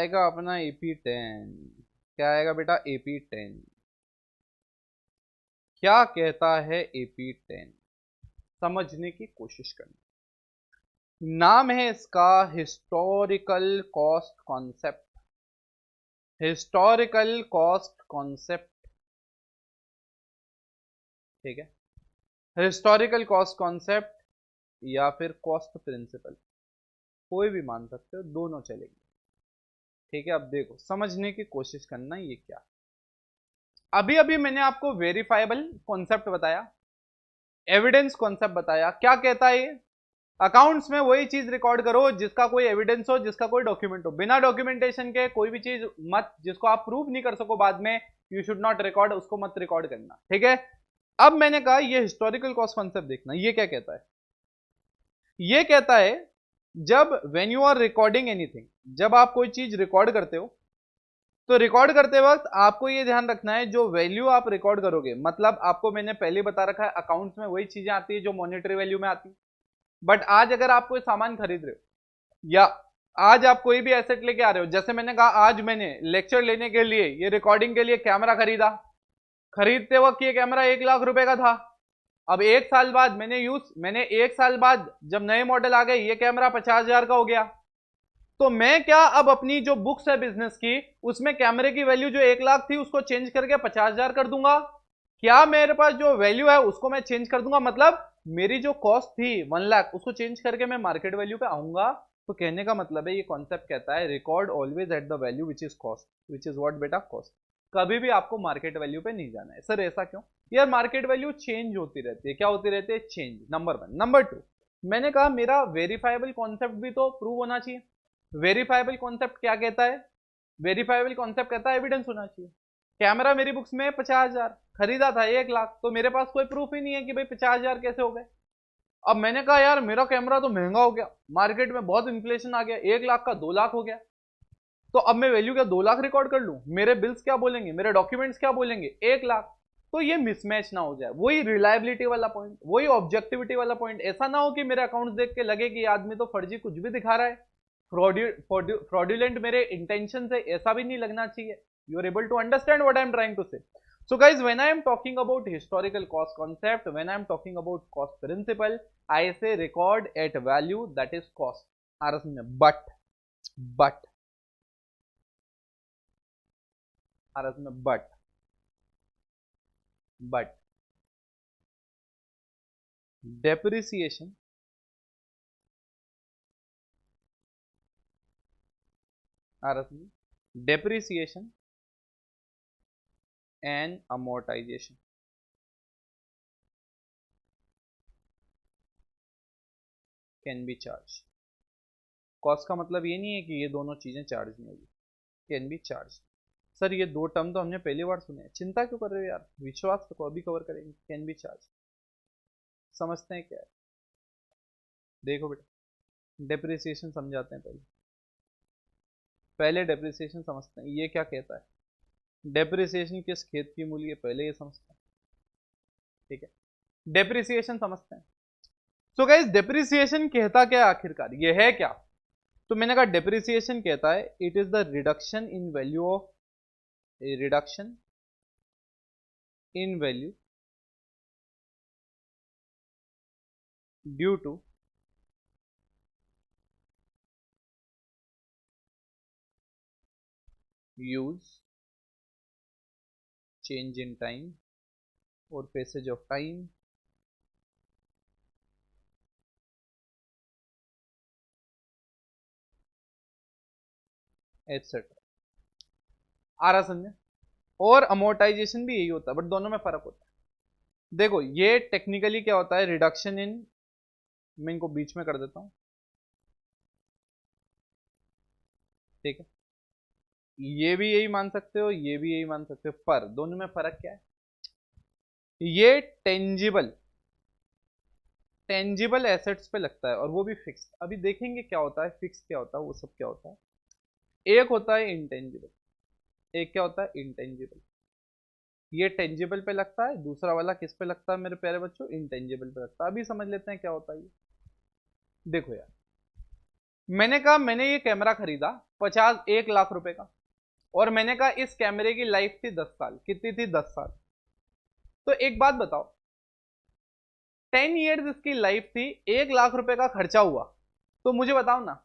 आएगा अपना AP10। क्या आएगा बेटा? AP10। क्या कहता है AP10? समझने की कोशिश करना। नाम है इसका historical cost concept. Historical cost concept, ठीक है। हिस्टोरिकल कॉस्ट कॉन्सेप्ट या फिर कॉस्ट प्रिंसिपल, कोई भी मान सकते हो, दोनों चलेंगे, ठीक है। अब देखो, समझने की कोशिश करना ये क्या। अभी अभी मैंने आपको वेरीफाइबल कॉन्सेप्ट बताया, एविडेंस कॉन्सेप्ट बताया। क्या कहता है ये? अकाउंट्स में वही चीज रिकॉर्ड करो जिसका कोई एविडेंस हो, जिसका कोई डॉक्यूमेंट हो। बिना डॉक्यूमेंटेशन के कोई भी चीज मत, जिसको आप प्रूव नहीं कर सको बाद में, यू शुड नॉट रिकॉर्ड, उसको मत रिकॉर्ड करना, ठीक है। अब मैंने कहा ये हिस्टोरिकल कॉस्ट कॉन्सेप्ट देखना, ये क्या कहता है। ये कहता है जब when you are recording anything, जब आप कोई चीज रिकॉर्ड करते हो, तो रिकॉर्ड करते वक्त आपको ये ध्यान रखना है जो वैल्यू आप रिकॉर्ड करोगे, मतलब आपको मैंने पहले बता रखा है अकाउंट्स में वही चीजें आती है जो मॉनेटरी वैल्यू में आती है। बट आज अगर आप कोई सामान खरीद रहे हो या आज आप कोई भी एसेट लेके आ रहे हो, जैसे मैंने कहा आज मैंने लेक्चर लेने के लिए, ये रिकॉर्डिंग के लिए कैमरा खरीदा। खरीदते वक्त ये कैमरा 1 लाख रुपए का था। अब 1 साल बाद मैंने 1 साल बाद जब नए मॉडल आ गए, ये कैमरा 50,000 का हो गया। तो मैं क्या अब अपनी जो बुक्स है बिजनेस की, उसमें कैमरे की वैल्यू जो 1 लाख थी उसको चेंज करके 50,000 कर दूंगा? क्या मेरे पास जो वैल्यू है उसको मैं चेंज कर दूंगा? मतलब मेरी जो कॉस्ट थी 1 लाख, उसको चेंज करके मैं मार्केट वैल्यू पे आऊंगा? तो कहने का मतलब है, ये कॉन्सेप्ट कहता है record always at the value which is cost, which is what बेटा? कॉस्ट। कभी भी आपको मार्केट वैल्यू पे नहीं जाना है। सर ऐसा क्यों? यार मार्केट वैल्यू चेंज होती रहती है। क्या होती रहती है? Change, number 1। नंबर 2, मैंने कहा मेरा वेरीफाइबल कॉन्सेप्ट भी तो प्रूव होना चाहिए। वेरीफाइबल कॉन्सेप्ट क्या कहता है? वेरीफाइबल कॉन्सेप्ट कहता है एविडेंस होना चाहिए। कैमरा मेरी बुक्स में 50,000, खरीदा था 1 लाख, तो मेरे पास कोई प्रूफ ही नहीं है कि भाई 50,000 कैसे हो गए। अब मैंने कहा यार मेरा कैमरा तो महंगा हो गया, मार्केट में बहुत इन्फ्लेशन आ गया, 1 लाख का 2 लाख हो गया। तो अब मैं वैल्यू क्या 2 लाख रिकॉर्ड कर लूं? मेरे बिल्स क्या बोलेंगे, मेरे डॉक्यूमेंट्स क्या बोलेंगे? 1 लाख। तो ये मिसमैच ना हो जाए, वही रिलायबिलिटी वाला पॉइंट, वही ऑब्जेक्टिविटी वाला पॉइंट। ऐसा ना हो कि मेरे अकाउंट्स देख के लगे कि ये आदमी तो फर्जी कुछ भी दिखा रहा है, फ्रॉड्यूलेंट मेरे इंटेंशन से, ऐसा भी नहीं लगना चाहिए। You are able to understand what I am trying to say? So guys, when I am talking about historical cost concept, when I am talking about cost principle, I say record at value, that is cost. आरस में but आरस में but depreciation आरस में depreciation and amortization can be charged. Cost का मतलब ये नहीं है कि ये दोनों चीजें चार्ज नहीं होगी, कैन बी चार्ज। सर ये दो टर्म तो हमने पहली बार सुने हैं, चिंता क्यों कर रहे हो यार, विश्वास को अभी कवर करेंगे। कैन बी चार्ज समझते हैं क्या है? देखो बेटा, डेप्रिसिएशन समझाते हैं पहले। पहले डेप्रिसिएशन समझते हैं, ये क्या कहता है। डेप्रिसिएशन किस खेत की मूल्य है, पहले ये समझते हैं, ठीक है। डेप्रिसिएशन समझते हैं। सो गाइस, डेप्रिसिएशन कहता क्या है आखिरकार, ये है क्या? तो मैंने कहा डेप्रिसिएशन कहता है it is the reduction in value of, reduction in value due to use, change in time और पैसेज ऑफ टाइम एटसेट्रा। आ रहा समझे? और अमोर्टाइजेशन भी यही होता है, बट दोनों में फर्क होता है। देखो ये टेक्निकली क्या होता है, रिडक्शन इन, मैं इनको बीच में कर देता हूं, ठीक है। ये भी यही मान सकते हो, ये भी यही मान सकते हो, पर दोनों में फर्क क्या है? ये टेंजिबल, टेंजिबल एसेट्स पे लगता है और वो भी फिक्स। अभी देखेंगे क्या होता है फिक्स, क्या होता है वो सब, क्या होता है। एक होता है इंटेंजिबल, एक क्या होता है इंटेंजिबल। ये टेंजिबल पे लगता है, दूसरा वाला किस पे लगता है मेरे प्यारे बच्चों? इंटेंजिबल पे लगता है। अभी समझ लेते हैं क्या होता है ये। देखो यार, मैंने कहा मैंने ये कैमरा खरीदा 1 लाख रुपए का, और मैंने कहा इस कैमरे की लाइफ थी 10 साल। कितनी थी? 10 साल। तो एक बात बताओ, 10 ईयर्स इसकी लाइफ थी, 1 लाख रुपए का खर्चा हुआ, तो मुझे बताओ ना,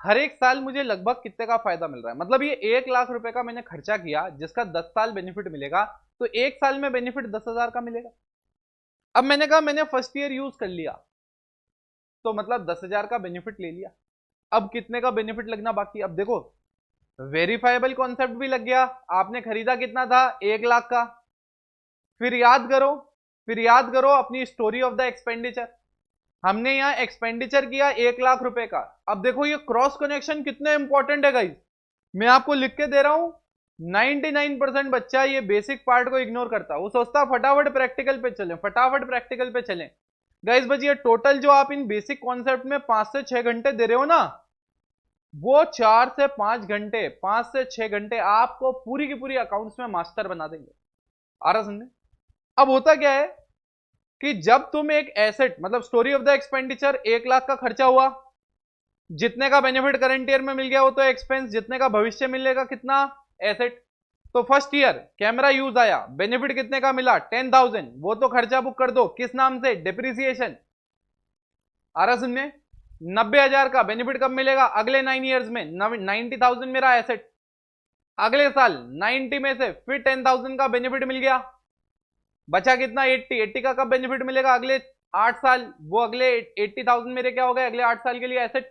हर एक साल मुझे लगभग कितने का फायदा मिल रहा है? मतलब ये 1 लाख रुपए का मैंने खर्चा किया, जिसका 10 साल बेनिफिट मिलेगा, तो एक साल में बेनिफिट 10,000 का मिलेगा। अब मैंने कहा मैंने फर्स्ट ईयर यूज कर लिया, तो मतलब 10,000 का बेनिफिट ले लिया। अब कितने का बेनिफिट लगना बाकी? अब देखो, वेरीफाइबल कॉन्सेप्ट भी लग गया। आपने खरीदा कितना था? 1 लाख का। फिर याद करो, अपनी स्टोरी ऑफ द एक्सपेंडिचर। हमने यहां एक्सपेंडिचर किया 1 लाख रुपए का। अब देखो ये क्रॉस कनेक्शन कितने इंपॉर्टेंट है गाइस, मैं आपको लिख के दे रहा हूं। 99% बच्चा ये बेसिक पार्ट को इग्नोर करता है, वो सोचता फटाफट प्रैक्टिकल पे चलें, फटाफट प्रैक्टिकल पे चलें। गाइस बच्चे, टोटल जो आप इन बेसिक कॉन्सेप्ट में 5 से 6 घंटे दे रहे हो ना, वो 4 से 5 घंटे, 5 से 6 घंटे आपको पूरी की पूरी अकाउंट्स में मास्टर बना देंगे। आ रहा समझे? अब होता क्या है कि जब तुम एक एसेट, मतलब story of the expenditure, 1 lakh का खर्चा हुआ, जितने का बेनिफिट करंट ईयर में मिल गया वो तो एक्सपेंस, जितने का भविष्य मिलेगा कितना? एसेट। तो फर्स्ट ईयर कैमरा यूज आया, बेनिफिट कितने का मिला? 10,000, वो तो खर्चा बुक कर दो, किस नाम से? डिप्रिसिएशन। आ रहा सुनने? 90,000 का बेनिफिट कब मिलेगा? अगले 9 ईयर्स में। 90,000 मेरा एसेट, अगले साल 90 में से फिर 10,000 का बेनिफिट मिल गया, बचा कितना? 80 का कब बेनिफिट मिलेगा? अगले 8 साल। वो अगले 80,000 मेरे क्या हो गए? अगले 8 साल के लिए एसेट।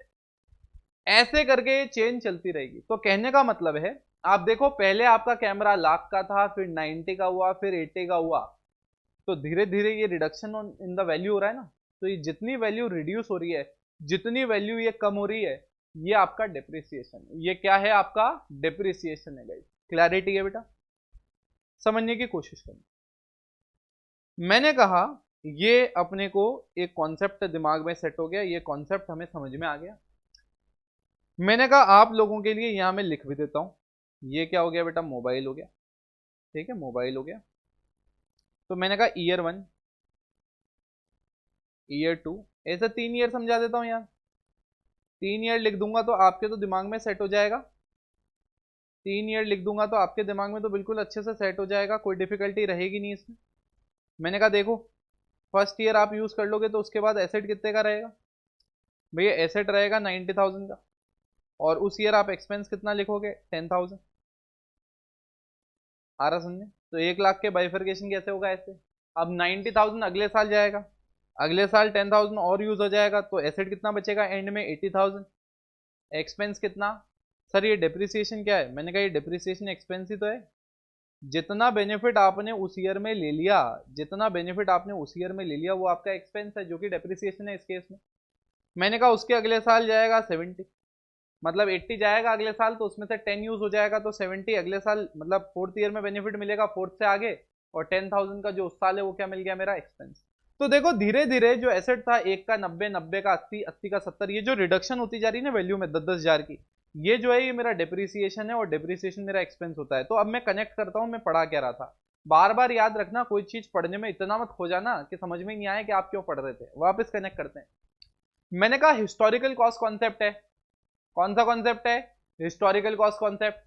ऐसे करके ये चेन चलती रहेगी। तो कहने का मतलब है, आप देखो पहले आपका कैमरा लाख का था, फिर 90 का हुआ, फिर 80 का हुआ, तो धीरे धीरे ये रिडक्शन इन द वैल्यू हो रहा है ना। तो ये जितनी वैल्यू रिड्यूस हो रही है, जितनी वैल्यू ये कम हो रही है, ये आपका डेप्रिसिएशन, ये क्या है? आपका डेप्रिसिएशन है गाइस। क्लैरिटी है बेटा? समझने की कोशिश करें। मैंने कहा ये अपने को एक कॉन्सेप्ट दिमाग में सेट हो गया, ये कॉन्सेप्ट हमें समझ में आ गया। मैंने कहा आप लोगों के लिए यहां मैं लिख भी देता हूं। ये क्या हो गया बेटा? मोबाइल हो गया। ठीक है, मोबाइल हो गया। तो मैंने कहा ईयर 1, ईयर 2, ऐसे 3 ईयर समझा देता हूं यार। 3 ईयर लिख दूंगा तो आपके तो दिमाग में सेट हो जाएगा। 3 ईयर लिख दूंगा तो आपके दिमाग में तो बिल्कुल अच्छे से सेट हो जाएगा, कोई डिफिकल्टी रहेगी नहीं इसमें। मैंने कहा देखो, फर्स्ट ईयर आप यूज कर लोगे तो उसके बाद एसेट कितने का रहेगा? भैया एसेट रहेगा 90,000 का, और उस ईयर आप एक्सपेंस कितना लिखोगे? 10,000। आ रहा समझे? तो 1 लाख के बाइफर्केशन कैसे होगा? ऐसे, अब 90,000 अगले साल जाएगा, अगले साल 10,000 और यूज हो जाएगा, तो एसेट कितना बचेगा एंड में? 80,000। एक्सपेंस कितना? सर ये डेप्रिसिएशन क्या है? मैंने कहा ये डेप्रिसिएशन एक्सपेंस ही तो है। जितना बेनिफिट आपने उस ईयर में ले लिया, जितना बेनिफिट आपने उस ईयर में ले लिया, वो आपका एक्सपेंस है, जो कि डेप्रिसिएशन है इस केस में। मैंने कहा उसके अगले साल जाएगा 70, मतलब 80 जाएगा अगले साल, तो उसमें से 10 यूज हो जाएगा, तो 70 अगले साल, मतलब फोर्थ ईयर में बेनिफिट मिलेगा, फोर्थ से आगे। और 10,000 का जो उस साल है वो क्या मिल गया? मेरा एक्सपेंस। तो देखो धीरे धीरे जो एसेट था, एक का 90, 90 का 80, 80 का 70, ये जो रिडक्शन होती जा रही है ना वैल्यू में 10,000 की, ये जो है ये मेरा डेप्रिसिएशन है, और डेप्रिसिएशन मेरा एक्सपेंस होता है। तो अब मैं कनेक्ट करता हूं मैं पढ़ा क्या रहा था। बार बार याद रखना, कोई चीज पढ़ने में इतना मत खो जाना कि समझ में नहीं आया कि आप क्यों पढ़ रहे थे। वापस कनेक्ट करते हैं। मैंने कहा हिस्टोरिकल कॉस्ट कॉन्सेप्ट है। कौन सा कॉन्सेप्ट है? Historical cost concept.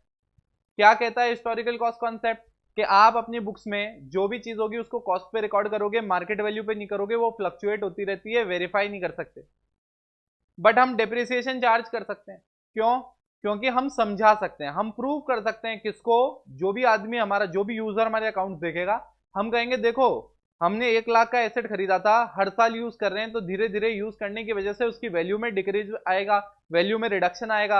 क्या कहता है हिस्टोरिकल कॉस्ट कॉन्सेप्ट? कि आप अपनी बुक्स में जो भी चीज होगी उसको कॉस्ट पे रिकॉर्ड करोगे, मार्केट वैल्यू पे नहीं करोगे, वो फ्लक्चुएट होती रहती है, वेरीफाई नहीं कर सकते। बट हम डेप्रिसिएशन चार्ज कर सकते हैं। क्यों? क्योंकि हम समझा सकते हैं, हम प्रूव कर सकते हैं किसको? जो भी आदमी हमारा, जो भी यूजर हमारे अकाउंट देखेगा, हम कहेंगे देखो हमने 1 लाख का एसेट खरीदा था, हर साल यूज कर रहे हैं, तो धीरे धीरे यूज करने की वजह से उसकी वैल्यू में डिक्रीज आएगा, वैल्यू में रिडक्शन आएगा।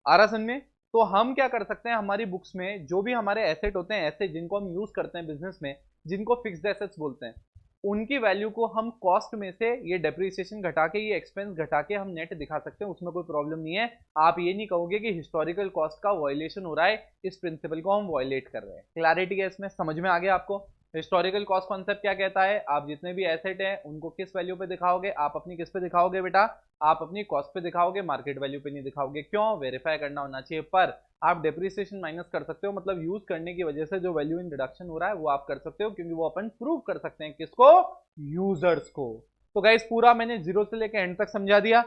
आ रहा समझ में? तो हम क्या कर सकते हैं, हमारी बुक्स में जो भी हमारे एसेट होते हैं, ऐसे जिनको हम यूज करते हैं बिजनेस में, जिनको फिक्स्ड एसेट्स बोलते हैं, उनकी वैल्यू को हम कॉस्ट में से ये डेप्रिसिएशन घटा के, ये एक्सपेंस घटा के हम नेट दिखा सकते हैं, उसमें कोई प्रॉब्लम नहीं है। आप ये नहीं कहोगे कि हिस्टोरिकल कॉस्ट का वायलेशन हो रहा है, इस प्रिंसिपल को हम वायलेट कर रहे हैं। क्लैरिटी है इसमें? समझ में आ गया आपको? हिस्टोरिकल कॉस्ट कॉन्सेप्ट क्या कहता है? आप जितने भी एसेट हैं उनको किस वैल्यू पे दिखाओगे? आप अपनी किस पे दिखाओगे बेटा? आप अपनी कॉस्ट पे दिखाओगे, मार्केट वैल्यू पे नहीं दिखाओगे। क्यों? वेरीफाई करना होना चाहिए। पर आप डेप्रिसिएशन माइनस कर सकते हो, मतलब यूज करने की वजह से जो वैल्यू इन रिडक्शन हो रहा है वो आप कर सकते हो, क्योंकि वो अपन प्रूव कर सकते हैं किसको? यूजर्स को। तो गाइस पूरा मैंने जीरो से लेकर एंड तक समझा दिया।